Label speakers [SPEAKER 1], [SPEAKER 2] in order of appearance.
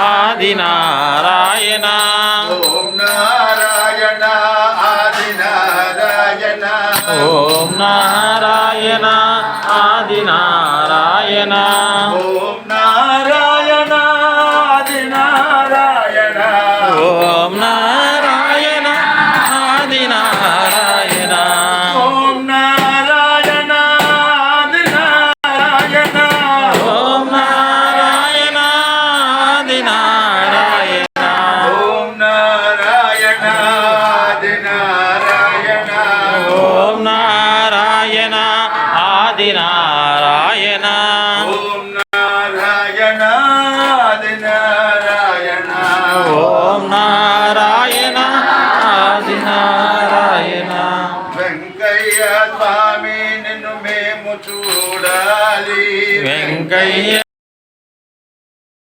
[SPEAKER 1] ఆదినారాయణ
[SPEAKER 2] ఓం నారాయణ ఆదినారాయణ
[SPEAKER 1] ఓం నారాయణ ఆదినారాయణ
[SPEAKER 2] ఓం నారాయణ ఆదినారాయణ
[SPEAKER 1] ఓం నారాయణ ఆదినారాయణ
[SPEAKER 2] ఓం నారాయణ ఆదినారాయణ
[SPEAKER 1] ఓం నారాయణ ఆదినారాయణ
[SPEAKER 2] ఓం నారాయణ ఆదినారాయణ
[SPEAKER 1] ఓం నారాయణ ఆదినారాయణ
[SPEAKER 2] ఓం నారాయణ ఆదినారాయణ
[SPEAKER 1] ఓం నారాయణ ఆదినారాయణ
[SPEAKER 2] వెంకయ్య స్వామి నిన్ను మేము చూడాలి
[SPEAKER 1] వెంకయ్య